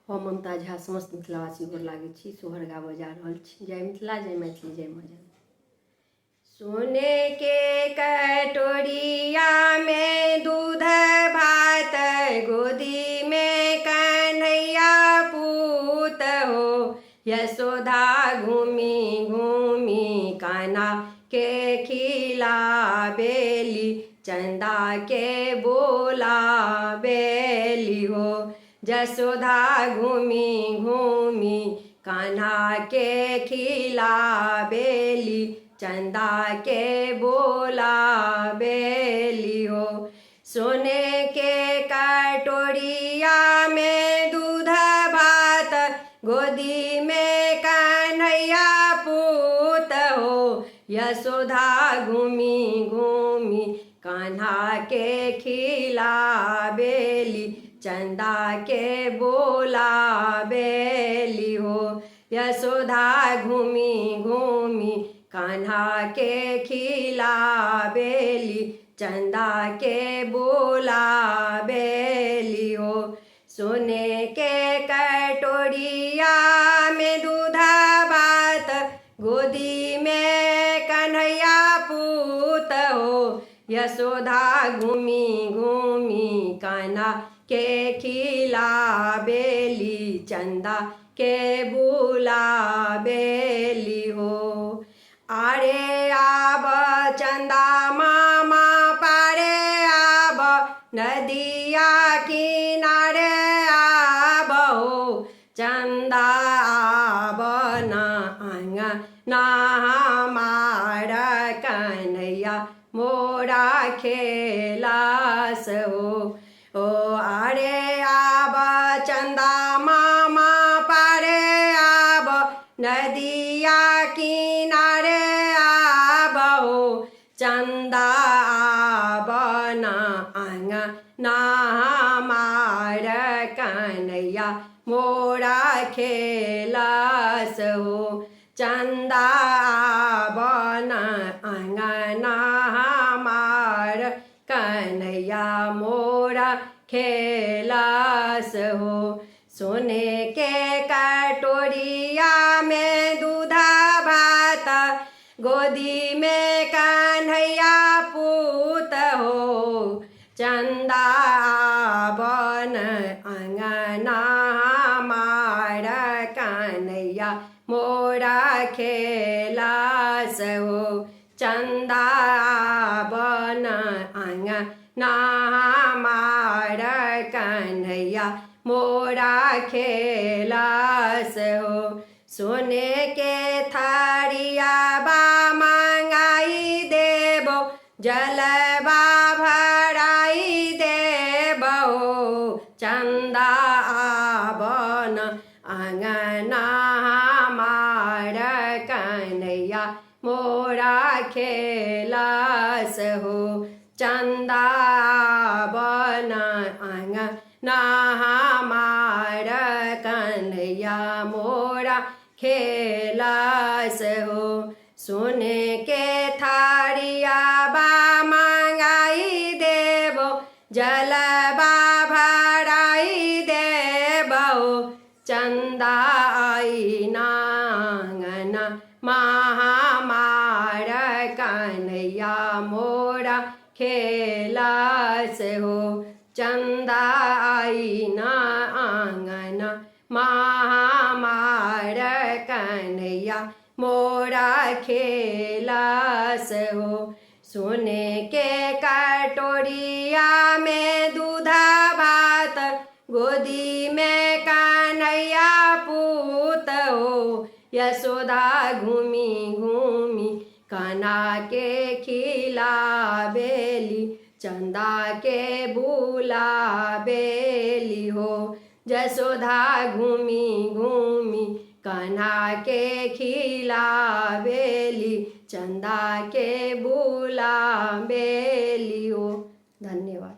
हम ममता झा समस्त मिथिलावासी गोर लागै छी। सोहर गाबऽ जा रहल छी। जय मिथिला, जय मैथिली, जय माँ जननी। सोने के कटोरिया में दूध भात, गोदी में कन्हैया पूत हो। यशोदा घूमी घूमी कान्हा के खिलाबेली, चंदा के बोलाबेली हो। यशोदा घूमी घूमी कान्हा के खिलाबेली, चंदा के बोलाबेली हो। सोने के कटोरिया में दूध भात, गोदी में कन्हैया पूत हो। यशोदा घूमी घूमी कान्हा के खिलाबेली, चंदा के बोलाबेली हो। यशोदा घूमी घूमी कान्हा के खिलाबेली, चंदा के बोलाबेली हो। सोने के कटोरिया में दूध भात, गोदी में कन्हैया पूत हो। यशोदा घूमी घूमी कान्हा के खिलाबेली, चंदा के बुलाबेली हो। आरे आब चंदा मामा पारे आब, नदिया किनारे आब हो। चंदा आब ना आंगना हमार, कन्हैया मोरा खेलास हो। ओ आरे आब चंदा मामा पारे आब, नदिया किनारे आब हो। चंदा आब ना आंगना हमार, कन्हैया मोरा खेलास हो। चंदा आब ना आंगना हमार, कन्हैया मोरा खेलास हो। सोने के कटोरिया में दूध भात, गोदी में कन्हैया पूत हो। चंदा आब ना आंगना हमार, कन्हैया मोरा खेलास हो। चंदा आब ना आंगना हमार, कन्हैया मोरा खेलास हो। सोने के थारिया बा मंगाई देबो, जलवा भराई देबो। चंदा आब ना आंगना हमार, कन्हैया मोरा खेलास हो। चंदा आब ना आंगना हमार, कन्हैया मोरा खेलास हो। सोने के थारिया बा मंगाई देबो, जलवा भराई देबो। चंदा आई ना आंगना हमार, कन्हैया मोरा खेलास हो। चंदा आई ना आंगना हमार, कन्हैया मोरा खेलास हो। सोने के कटोरिया में दूध भात, गोदी में कन्हैया पूत हो। यशोदा घूमी घूमी कान्हा के खिलाबेली, चंदा के बुलाबेली हो। यशोदा घूमी घूमी कान्हा के खिलाबेली, चंदा के बुलाबेली हो। धन्यवाद।